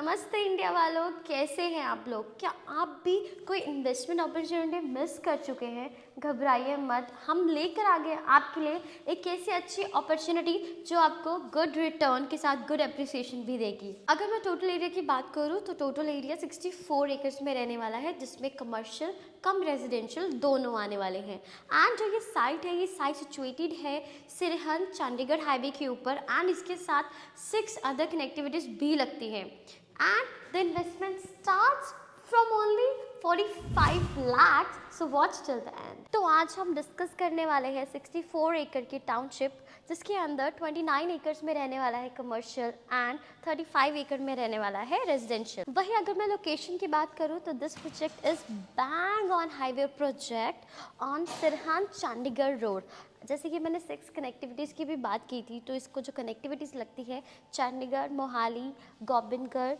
नमस्ते इंडिया वालों, कैसे हैं आप लोग। क्या आप भी कोई इन्वेस्टमेंट अपॉर्चुनिटी मिस कर चुके हैं? घबराइए मत, हम लेकर आ गए आपके लिए एक ऐसी अच्छी अपॉर्चुनिटी जो आपको गुड रिटर्न के साथ गुड एप्रिसिएशन भी देगी। अगर मैं टोटल एरिया की बात करूँ तो टोटल एरिया 64 एकर्स में रहने वाला है, जिसमें कमर्शियल कम रेजिडेंशियल दोनों आने वाले हैं। एंड जो ये साइट सिचुएटेड है सिरहन चंडीगढ़ हाईवे के ऊपर, एंड इसके साथ 6 अदर कनेक्टिविटीज भी लगती हैं। And the investment starts from only 45 lakhs, so watch till the end। तो आज हम डिस्कस करने वाले हैं 64 एकड़ की टाउनशिप, जिसके अंदर 29 एकर्स में रहने वाला है कमर्शियल एंड 35 एकड़ में रहने वाला है रेजिडेंशियल। वहीं अगर मैं लोकेशन की बात करूं तो this project is bang on highway project on Sirhan Chandigarh road. जैसे कि मैंने 6 कनेक्टिविटीज़ की भी बात की थी, तो इसको जो कनेक्टिविटीज़ लगती है चंडीगढ़, मोहाली, गोबिंदगढ़,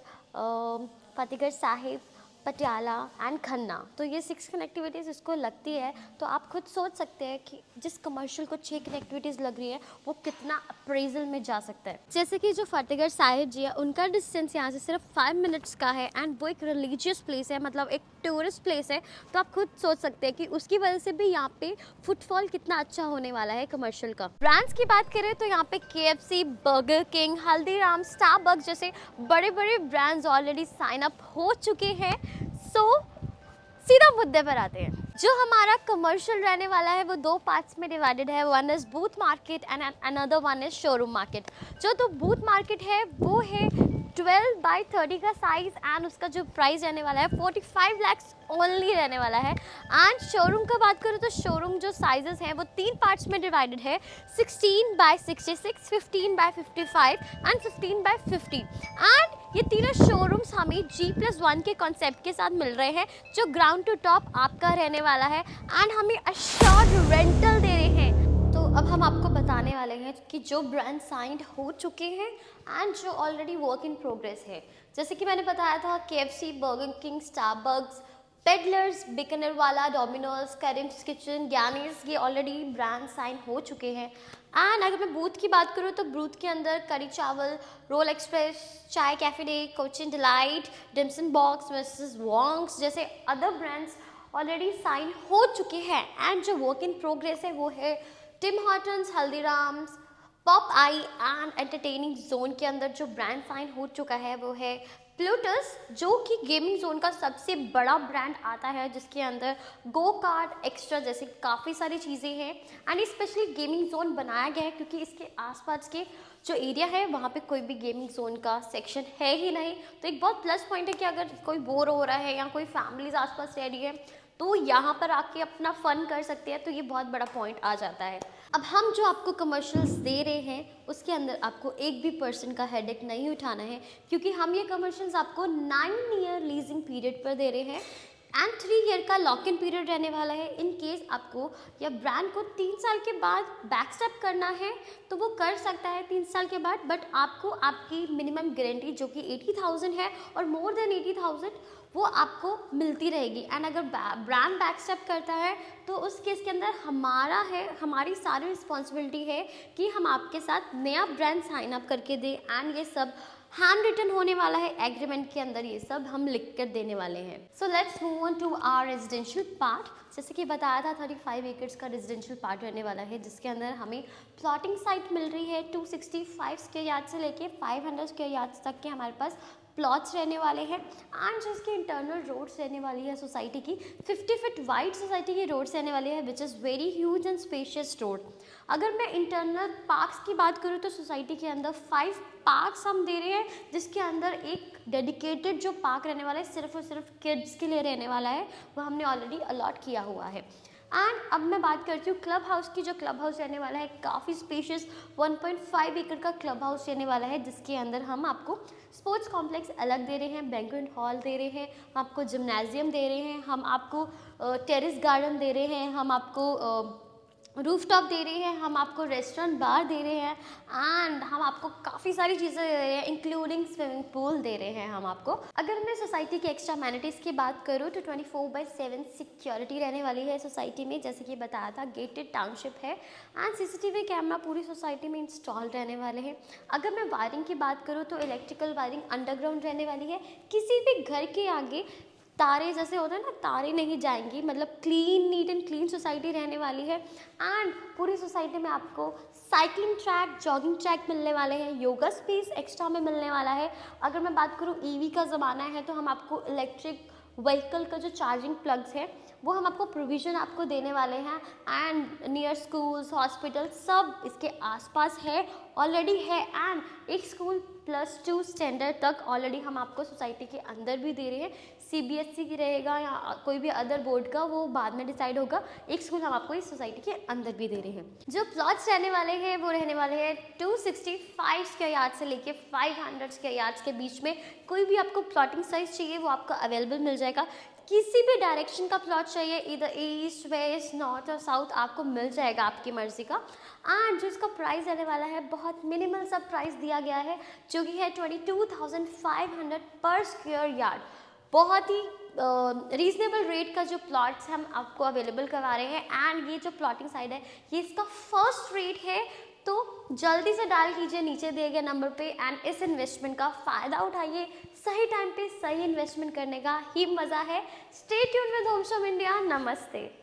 फतेहगढ़ साहिब, पटियाला एंड खन्ना, तो ये 6 कनेक्टिविटीज़ इसको लगती है। तो आप खुद सोच सकते हैं कि जिस कमर्शियल को 6 कनेक्टिविटीज़ लग रही है वो कितना अप्रेजल में जा सकता है। जैसे कि जो फतेहगढ़ साहिब जी है उनका डिस्टेंस यहाँ से सिर्फ 5 मिनट्स का है, एंड वो एक रिलीजियस प्लेस है, मतलब एक टूरिस्ट प्लेस है। तो आप खुद सोच सकते हैं कि उसकी वजह से भी यहाँ पे फुटफॉल कितना अच्छा होने वाला है कमर्शियल का। ब्रांड्स की बात करें तो यहाँ पे KFC, burger king, Haldiram, Starbucks जैसे बड़े बड़े ब्रांड्स ऑलरेडी साइन अप हो चुके हैं। सीधा मुद्दे पर आते हैं। जो हमारा कमर्शियल रहने वाला है वो 2 पार्ट्स में डिवाइडेड है। One is booth market and another one is showroom market. जो तो बूथ मार्केट है वो है 12 बाई 30 का साइज, एंड उसका जो प्राइस रहने वाला है 45 lakhs ओनली रहने वाला है। एंड शोरूम का बात करूँ तो शोरूम जो साइजेस हैं वो 3 पार्ट्स में डिवाइडेड है, 16 by 66, 15 by 55 and 15 by 50। And ये तीनों शोरूम्स हमें G+1 के कॉन्सेप्ट के साथ मिल रहे हैं, जो ग्राउंड टू टॉप आपका रहने वाला है, एंड हमें अश्योर्ड रेंटल दे रहे हैं। तो अब हम आपको बताने वाले हैं कि जो ब्रांड साइंड हो चुके हैं एंड जो ऑलरेडी वर्क इन प्रोग्रेस है। जैसे कि मैंने बताया था KFC, burger king, Starbucks, peddlers, Bikaner वाला, डोमिनोज, करीम्स किचन, ज्ञानीज, ये ऑलरेडी ब्रांड साइन हो चुके हैं। एंड अगर मैं बूथ की बात करूँ तो बूथ के अंदर curry chawal, roll express, chai café day, Cochin delight, dimsum box, Mrs Wong's जैसे अदर ब्रांड्स ऑलरेडी साइन हो चुके हैं। एंड जो वर्क इन प्रोग्रेस है वो है Tim Hortons, Haldirams, Popeyes and entertaining zone के अंदर जो ब्रांड साइन हो चुका है वो है प्लूटस, जो कि गेमिंग जोन का सबसे बड़ा ब्रांड आता है, जिसके अंदर गो कार्ट एक्स्ट्रा जैसे काफ़ी सारी चीज़ें हैं। एंड स्पेशली गेमिंग जोन बनाया गया है क्योंकि इसके आसपास के जो एरिया है वहाँ पे कोई भी गेमिंग जोन का सेक्शन है ही नहीं। तो एक बहुत प्लस पॉइंट है कि अगर कोई बोर हो रहा है या कोई फैमिलीज आसपास रह रही है तो यहाँ पर आके अपना फन कर सकते हैं, तो ये बहुत बड़ा पॉइंट आ जाता है। अब हम जो आपको कमर्शियल्स दे रहे हैं उसके अंदर आपको एक भी पर्सन का हेडेक नहीं उठाना है, क्योंकि हम ये कमर्शियल्स आपको 9 ईयर लीजिंग पीरियड पर दे रहे हैं एंड 3 ईयर का लॉक इन पीरियड रहने वाला है। इन केस आपको या ब्रांड को 3 साल के बाद बैकस्टेप करना है तो वो कर सकता है 3 साल के बाद, बट आपको आपकी मिनिमम गारंटी जो कि 80,000 है और मोर देन 80,000 वो आपको मिलती रहेगी। एंड अगर ब्रांड बैकस्टेप करता है तो उस केस के अंदर हमारी सारी रिस्पॉन्सिबिलिटी है कि हम आपके साथ नया ब्रांड साइन अप करके दें, एंड ये सब हैंड रिटन होने वाला है एग्रीमेंट के अंदर, ये सब हम लिख कर देने वाले हैं। So let's move on to our residential part. जैसे कि बताया था 35 एकर्स का रेजिडेंशियल पार्ट रहने वाला है, जिसके अंदर हमें प्लॉटिंग साइट मिल रही है 265 स्क्वायर यार्ड से लेके 500 स्क्वायर यार्ड्स तक के हमारे पास प्लॉट्स रहने वाले हैं। एंड जो इसकी इंटरनल रोड्स रहने वाली है सोसाइटी की 50 फीट वाइड सोसाइटी की रोड्स रहने वाली है, which is very huge and spacious road. अगर मैं इंटरनल पार्क्स की बात करूँ तो सोसाइटी के अंदर 5 पार्क्स हम दे रहे हैं, जिसके अंदर एक डेडिकेटेड जो पार्क रहने वाला है सिर्फ और सिर्फ किड्स के लिए रहने वाला है, वो हमने ऑलरेडी अलॉट किया हुआ है। एंड अब मैं बात करती हूँ क्लब हाउस की। जो क्लब हाउस रहने वाला है काफ़ी स्पेशियस 1.5 एकड़ का क्लब हाउस रहने वाला है, जिसके अंदर हम आपको स्पोर्ट्स कॉम्प्लेक्स अलग दे रहे हैं, बैंक्वेट हॉल दे रहे हैं, हम आपको जिम्नाजियम दे रहे हैं, हम आपको टेरेस गार्डन दे रहे हैं, हम आपको रूफटॉप दे रहे हैं, हम आपको रेस्टोरेंट बार दे रहे हैं एंड हम आपको काफ़ी सारी चीज़ें दे रहे हैं इंक्लूडिंग स्विमिंग पूल दे रहे हैं हम आपको। अगर मैं सोसाइटी के एक्स्ट्रा अमेनिटीज़ की बात करूँ तो 24/7 सिक्योरिटी रहने वाली है सोसाइटी में, जैसे कि बताया था गेटेड टाउनशिप है एंड सीसीटीवी कैमरा पूरी सोसाइटी में इंस्टॉल रहने वाले हैं। अगर मैं वायरिंग की बात करूँ तो इलेक्ट्रिकल वायरिंग अंडरग्राउंड रहने वाली है, किसी भी घर के आगे तारे जैसे होता है ना, तारे नहीं जाएंगी, मतलब clean neat and clean society रहने वाली है एंड पूरी सोसाइटी में आपको साइकिलिंग ट्रैक, जॉगिंग ट्रैक मिलने वाले हैं, योगा स्पेस एक्स्ट्रा में मिलने वाला है। अगर मैं बात करूँ ईवी का ज़माना है तो हम आपको इलेक्ट्रिक व्हीकल का जो चार्जिंग प्लग्स है वो हम आपको प्रोविज़न आपको देने वाले हैं एंड नियर स्कूल्स, हॉस्पिटल सब इसके आसपास है, ऑलरेडी है एंड एक स्कूल +2 स्टैंडर्ड तक ऑलरेडी हम आपको सोसाइटी के अंदर भी दे रहे हैं। सीबीएसई की रहेगा या कोई भी अदर बोर्ड का, वो बाद में डिसाइड होगा। एक स्कूल हम आपको इस सोसाइटी के अंदर भी दे रहे हैं। जो प्लॉट्स रहने वाले हैं वो रहने वाले हैं 265 स्क्वायर यार्ड से लेके 500 स्क्वायर यार्ड्स के बीच में। कोई भी आपको प्लॉटिंग साइज चाहिए वो आपको अवेलेबल मिल जाएगा। किसी भी डायरेक्शन का प्लॉट चाहिए, इधर ईस्ट, वेस्ट, नॉर्थ और साउथ, आपको मिल जाएगा आपकी मर्ज़ी का। एंड जो इसका प्राइस रहने वाला है बहुत मिनिमल सा प्राइस दिया गया है, जो कि है 22,500 पर स्क्वायर यार्ड। बहुत ही रीज़नेबल रेट का जो प्लॉट्स हम आपको अवेलेबल करवा रहे हैं एंड ये जो प्लॉटिंग साइड है ये इसका फर्स्ट रेट है, तो जल्दी से डायल कीजिए नीचे दिए गए नंबर पे एंड इस इन्वेस्टमेंट का फ़ायदा उठाइए। सही टाइम पे सही इन्वेस्टमेंट करने का ही मज़ा है। Stay tuned with homes from India. नमस्ते।